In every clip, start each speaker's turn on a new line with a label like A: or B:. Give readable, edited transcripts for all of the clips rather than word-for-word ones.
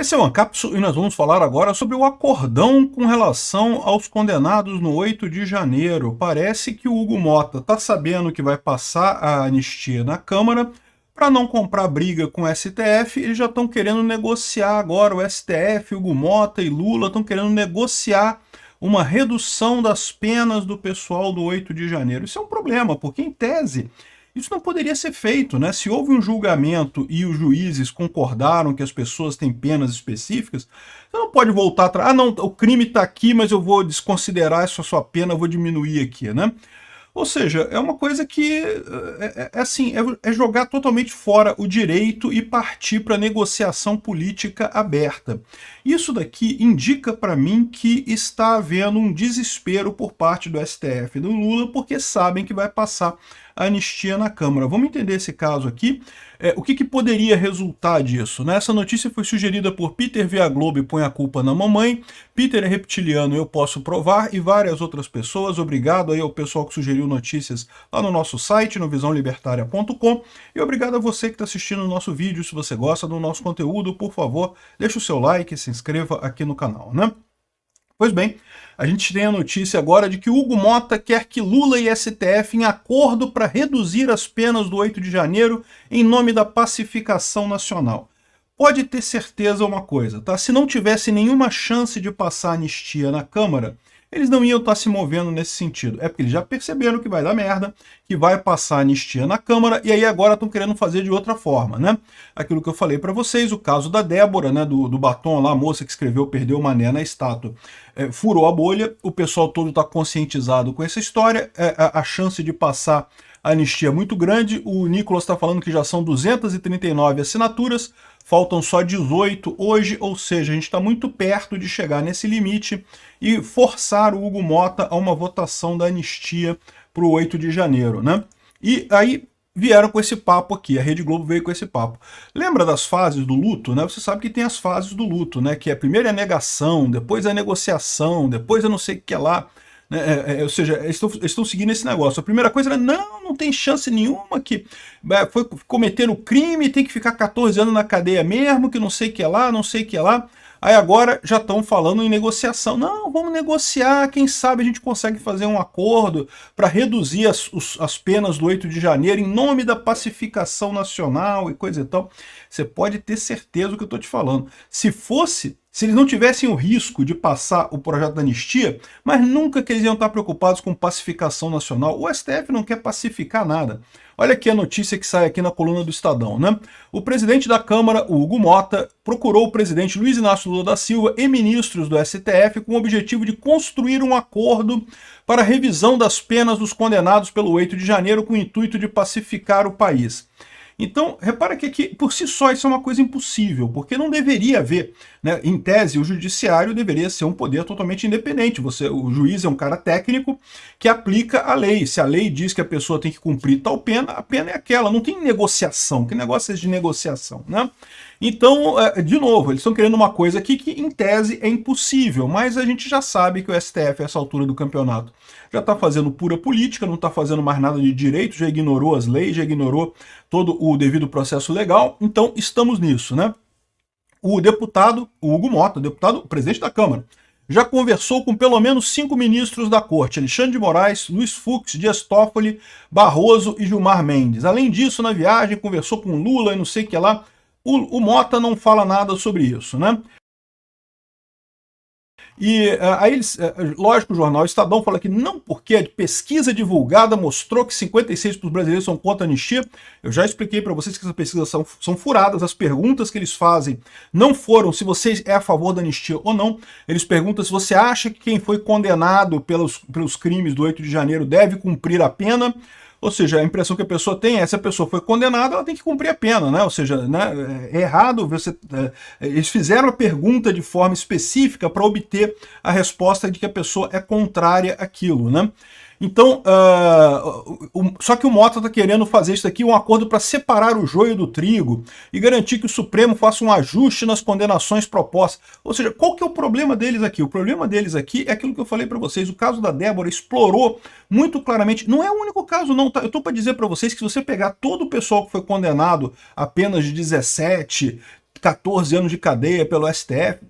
A: Esse é o Ancapsu e nós vamos falar agora sobre o acordão com relação aos condenados no 8 de janeiro. Parece que o Hugo Mota está sabendo que vai passar a anistia na Câmara. Para não comprar briga com o STF, eles já estão querendo negociar agora. O STF, Hugo Mota e Lula estão querendo negociar uma redução das penas do pessoal do 8 de janeiro. Isso é um problema, porque em tese isso não poderia ser feito, né? Se houve um julgamento e os juízes concordaram que as pessoas têm penas específicas, você não pode voltar atrás. Ah, não, o crime está aqui, mas eu vou desconsiderar essa sua pena, eu vou diminuir aqui, né? Ou seja, é uma coisa que é jogar totalmente fora o direito e partir para negociação política aberta. Isso daqui indica para mim que está havendo um desespero por parte do STF e do Lula, porque sabem que vai passar a anistia na Câmara. Vamos entender esse caso aqui. O que poderia resultar disso, né? Essa notícia foi sugerida por Peter via Globo e põe a culpa na mamãe. Peter é reptiliano, eu posso provar, e várias outras pessoas. Obrigado aí ao pessoal que sugeriu notícias lá no nosso site, no visãolibertaria.com. E obrigado a você que está assistindo o nosso vídeo. Se você gosta do nosso conteúdo, por favor, deixa o seu like e se inscreva aqui no canal, né? Pois bem, a gente tem a notícia agora de que Hugo Mota quer que Lula e STF em acordo para reduzir as penas do 8 de janeiro em nome da pacificação nacional. Pode ter certeza uma coisa, tá? Se não tivesse nenhuma chance de passar anistia na Câmara, eles não iam estar se movendo nesse sentido. É porque eles já perceberam que vai dar merda, que vai passar anistia na Câmara, e aí agora estão querendo fazer de outra forma, né? Aquilo que eu falei para vocês, o caso da Débora, né, do batom lá, a moça que escreveu Perdeu o Mané na estátua, furou a bolha, o pessoal todo está conscientizado com essa história, a chance de passar a anistia é muito grande. O Nicolas está falando que já são 239 assinaturas, faltam só 18 hoje, ou seja, a gente está muito perto de chegar nesse limite e forçar o Hugo Mota a uma votação da anistia para o 8 de janeiro, né? E aí vieram com esse papo aqui, a Rede Globo veio com esse papo. Lembra das fases do luto, né? Você sabe que tem as fases do luto, né? Que é primeiro a negação, depois a negociação, depois a não sei o que lá. Ou seja, eles estão seguindo esse negócio. A primeira coisa era, não tem chance nenhuma, que foi cometer o crime, tem que ficar 14 anos na cadeia mesmo, que não sei o que lá, não sei o que lá. Aí agora já estão falando em negociação. Não, vamos negociar, quem sabe a gente consegue fazer um acordo para reduzir as penas do 8 de janeiro em nome da pacificação nacional e coisa e tal. Você pode ter certeza do que eu estou te falando. Se eles não tivessem o risco de passar o projeto da anistia, mas nunca que eles iam estar preocupados com pacificação nacional. O STF não quer pacificar nada. Olha aqui a notícia que sai aqui na coluna do Estadão, né? O presidente da Câmara, o Hugo Mota, procurou o presidente Luiz Inácio Lula da Silva e ministros do STF com o objetivo de construir um acordo para a revisão das penas dos condenados pelo 8 de janeiro com o intuito de pacificar o país. Então, repara que aqui, por si só, isso é uma coisa impossível, porque não deveria haver, né? Em tese, o judiciário deveria ser um poder totalmente independente. O juiz é um cara técnico que aplica a lei. Se a lei diz que a pessoa tem que cumprir tal pena, a pena é aquela. Não tem negociação. Que negócio é esse de negociação, né? Então, de novo, eles estão querendo uma coisa aqui que, em tese, é impossível, mas a gente já sabe que o STF, a essa altura do campeonato, já está fazendo pura política, não está fazendo mais nada de direito, já ignorou as leis, já ignorou todo o devido processo legal, então estamos nisso, né? O deputado, o Hugo Mota, o presidente da Câmara, já conversou com pelo menos 5 ministros da Corte, Alexandre de Moraes, Luiz Fux, Dias Toffoli, Barroso e Gilmar Mendes. Além disso, na viagem, conversou com Lula e não sei o que lá. O Mota não fala nada sobre isso, né? E aí, lógico, o jornal Estadão fala que não, porque a pesquisa divulgada mostrou que 56% dos brasileiros são contra a anistia. Eu já expliquei para vocês que essas pesquisas são furadas, as perguntas que eles fazem não foram se você é a favor da anistia ou não. Eles perguntam se você acha que quem foi condenado pelos crimes do 8 de janeiro deve cumprir a pena. Ou seja, a impressão que a pessoa tem é, se a pessoa foi condenada, ela tem que cumprir a pena, né? Ou seja, né, é errado, eles fizeram a pergunta de forma específica para obter a resposta de que a pessoa é contrária àquilo, né? Então, só que o Mota está querendo fazer isso aqui, um acordo para separar o joio do trigo e garantir que o Supremo faça um ajuste nas condenações propostas. Ou seja, qual que é o problema deles aqui? O problema deles aqui é aquilo que eu falei para vocês. O caso da Débora explorou muito claramente. Não é o único caso, não. Tá? Eu estou para dizer para vocês que se você pegar todo o pessoal que foi condenado a penas de 17, 14 anos de cadeia pelo STF,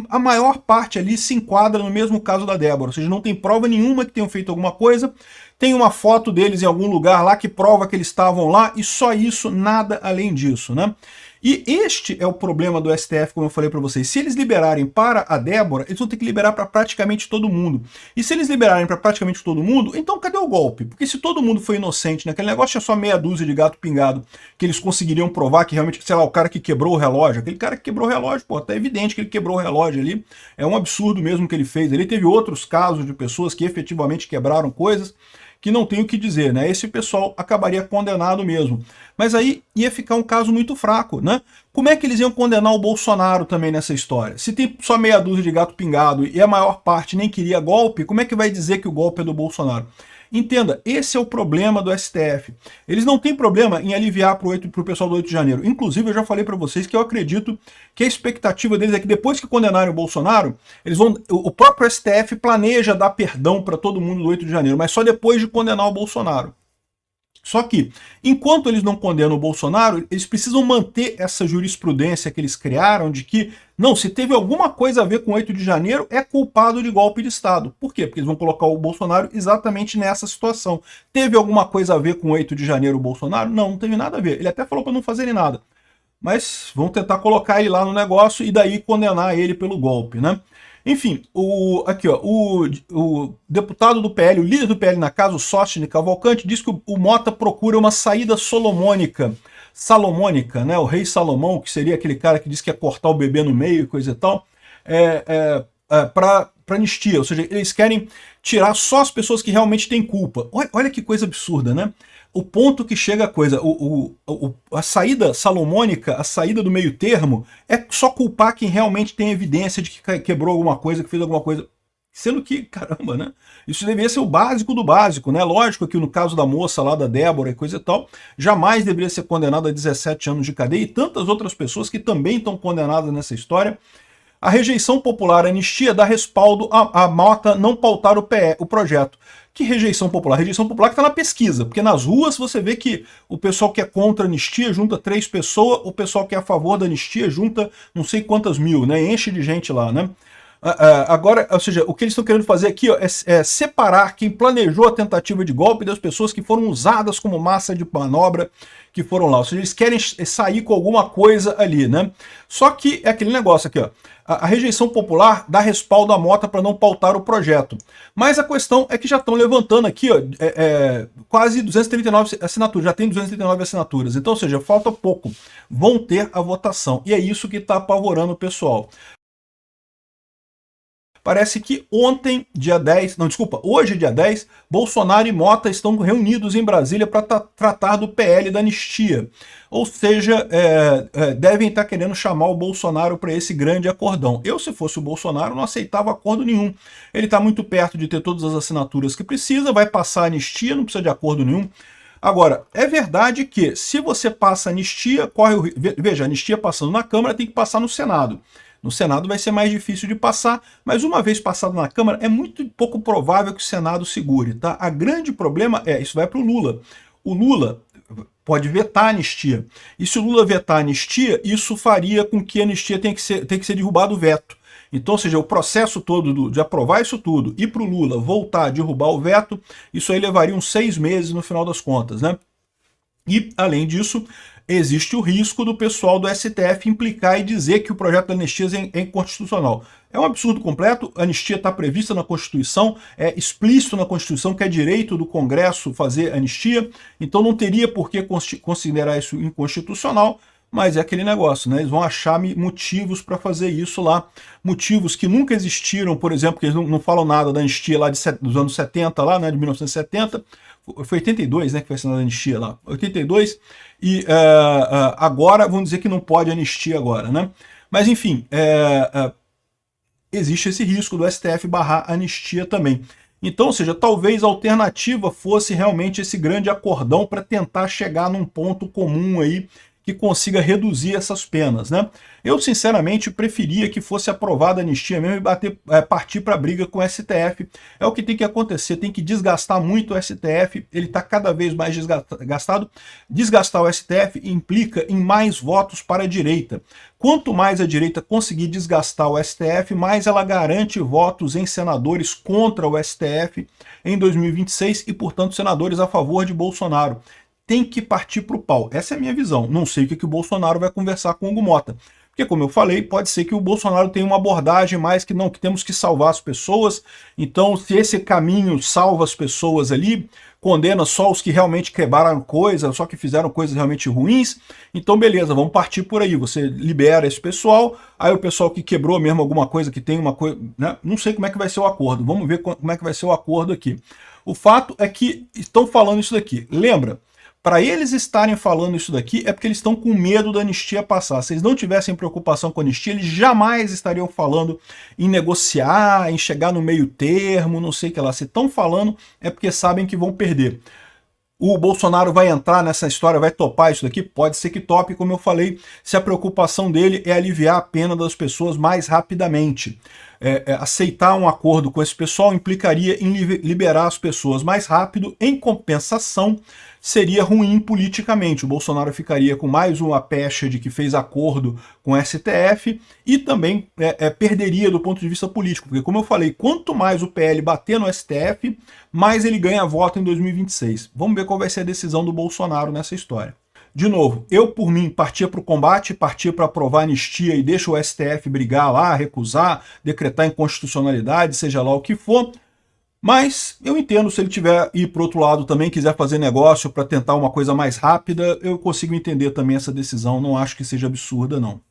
A: a maior parte ali se enquadra no mesmo caso da Débora, ou seja, não tem prova nenhuma que tenham feito alguma coisa, tem uma foto deles em algum lugar lá que prova que eles estavam lá, e só isso, nada além disso, né? E este é o problema do STF, como eu falei para vocês. Se eles liberarem para a Débora, eles vão ter que liberar para praticamente todo mundo. E se eles liberarem para praticamente todo mundo, então cadê o golpe? Porque se todo mundo foi inocente naquele negócio, tinha só meia dúzia de gato pingado que eles conseguiriam provar que realmente, sei lá, o cara que quebrou o relógio, aquele cara que quebrou o relógio, pô, tá evidente que ele quebrou o relógio ali. É um absurdo mesmo que ele fez. Ele teve outros casos de pessoas que efetivamente quebraram coisas que não tem o que dizer, né? Esse pessoal acabaria condenado mesmo. Mas aí ia ficar um caso muito fraco, né? Como é que eles iam condenar o Bolsonaro também nessa história? Se tem só meia dúzia de gato pingado e a maior parte nem queria golpe, como é que vai dizer que o golpe é do Bolsonaro? Entenda, esse é o problema do STF. Eles não têm problema em aliviar para o pessoal do 8 de janeiro. Inclusive, eu já falei para vocês que eu acredito que a expectativa deles é que depois que condenarem o Bolsonaro, o próprio STF planeja dar perdão para todo mundo do 8 de janeiro, mas só depois de condenar o Bolsonaro. Só que, enquanto eles não condenam o Bolsonaro, eles precisam manter essa jurisprudência que eles criaram de que, não, se teve alguma coisa a ver com o 8 de janeiro, é culpado de golpe de Estado. Por quê? Porque eles vão colocar o Bolsonaro exatamente nessa situação. Teve alguma coisa a ver com o 8 de janeiro o Bolsonaro? Não, não teve nada a ver. Ele até falou para não fazerem nada. Mas vão tentar colocar ele lá no negócio e daí condenar ele pelo golpe, né? Enfim, o deputado do PL, o líder do PL na casa, o Sócine Cavalcante, diz que o Mota procura uma saída salomônica, né? O rei Salomão, que seria aquele cara que diz que ia cortar o bebê no meio e coisa e tal, para anistia. Ou seja, eles querem tirar só as pessoas que realmente têm culpa. Olha que coisa absurda, né? O ponto que chega a coisa, a saída salomônica, a saída do meio termo, é só culpar quem realmente tem evidência de que quebrou alguma coisa, que fez alguma coisa. Sendo que, caramba, né? Isso deveria ser o básico do básico, né? Lógico que no caso da moça lá, da Débora e coisa e tal, jamais deveria ser condenado a 17 anos de cadeia, e tantas outras pessoas que também estão condenadas nessa história. A rejeição popular à anistia dá respaldo a Mota não pautar o projeto. Que rejeição popular? Rejeição popular que está na pesquisa, porque nas ruas você vê que o pessoal que é contra a anistia junta 3 pessoas, o pessoal que é a favor da anistia junta não sei quantas mil, né? Enche de gente lá, né? Agora, ou seja, o que eles estão querendo fazer aqui, ó, é separar quem planejou a tentativa de golpe das pessoas que foram usadas como massa de manobra, que foram lá. Ou seja, eles querem sair com alguma coisa ali, né? Só que é aquele negócio aqui, ó. A rejeição popular dá respaldo à Mota para não pautar o projeto. Mas a questão é que já estão levantando aqui, ó, quase 239 assinaturas, já tem 239 assinaturas. Então, ou seja, falta pouco. Vão ter a votação. E é isso que está apavorando o pessoal. Parece que hoje, dia 10, Bolsonaro e Mota estão reunidos em Brasília para tratar do PL da anistia. Ou seja, devem estar querendo chamar o Bolsonaro para esse grande acordão. Eu, se fosse o Bolsonaro, não aceitava acordo nenhum. Ele está muito perto de ter todas as assinaturas que precisa, vai passar a anistia, não precisa de acordo nenhum. Agora, é verdade que se você passa a anistia, veja, a anistia passando na Câmara tem que passar no Senado. No Senado vai ser mais difícil de passar, mas uma vez passado na Câmara, é muito pouco provável que o Senado segure, tá? A grande problema isso vai para o Lula. O Lula pode vetar a anistia. E se o Lula vetar a anistia, isso faria com que a anistia tenha que ser derrubado o veto. Então, ou seja, o processo todo de aprovar isso tudo e para o Lula voltar a derrubar o veto, isso aí levaria uns 6 meses no final das contas, né? E, além disso, existe o risco do pessoal do STF implicar e dizer que o projeto da anistia é inconstitucional. É um absurdo completo, a anistia está prevista na Constituição, é explícito na Constituição que é direito do Congresso fazer anistia, então não teria por que considerar isso inconstitucional, mas é aquele negócio, né? Eles vão achar motivos para fazer isso lá, motivos que nunca existiram, por exemplo, que eles não falam nada da anistia lá dos anos 70, lá, né, de 1970, foi 82, né, que foi assinada a anistia lá, 82, e agora vão dizer que não pode anistia agora, né? Mas enfim, existe esse risco do STF barrar a anistia também. Então, ou seja, talvez a alternativa fosse realmente esse grande acordão para tentar chegar num ponto comum aí que consiga reduzir essas penas, né? Eu, sinceramente, preferia que fosse aprovada a anistia mesmo e partir para a briga com o STF. É o que tem que acontecer, tem que desgastar muito o STF, ele está cada vez mais desgastado. Desgastar o STF implica em mais votos para a direita. Quanto mais a direita conseguir desgastar o STF, mais ela garante votos em senadores contra o STF em 2026 e, portanto, senadores a favor de Bolsonaro. Tem que partir para o pau. Essa é a minha visão. Não sei o que o Bolsonaro vai conversar com o Hugo Mota. Porque, como eu falei, pode ser que o Bolsonaro tenha uma abordagem mais que não, que temos que salvar as pessoas. Então, se esse caminho salva as pessoas ali, condena só os que realmente quebraram coisas, só que fizeram coisas realmente ruins, então beleza, vamos partir por aí. Você libera esse pessoal, aí o pessoal que quebrou mesmo alguma coisa, que tem uma coisa, né? Não sei como é que vai ser o acordo, vamos ver como é que vai ser o acordo aqui. O fato é que estão falando isso daqui. Lembra? Para eles estarem falando isso daqui é porque eles estão com medo da anistia passar. Se eles não tivessem preocupação com a anistia, eles jamais estariam falando em negociar, em chegar no meio termo, não sei o que lá. Se estão falando é porque sabem que vão perder. O Bolsonaro vai entrar nessa história, vai topar isso daqui? Pode ser que tope, como eu falei, se a preocupação dele é aliviar a pena das pessoas mais rapidamente. Aceitar um acordo com esse pessoal implicaria em liberar as pessoas mais rápido, em compensação, seria ruim politicamente. O Bolsonaro ficaria com mais uma pecha de que fez acordo com o STF e também perderia do ponto de vista político, porque, como eu falei, quanto mais o PL bater no STF, mais ele ganha voto em 2026. Vamos ver qual vai ser a decisão do Bolsonaro nessa história. De novo, eu por mim partia para o combate, partia para aprovar a anistia e deixa o STF brigar lá, recusar, decretar inconstitucionalidade, seja lá o que for. Mas eu entendo, se ele tiver ir para o outro lado também, quiser fazer negócio para tentar uma coisa mais rápida, eu consigo entender também essa decisão, não acho que seja absurda não.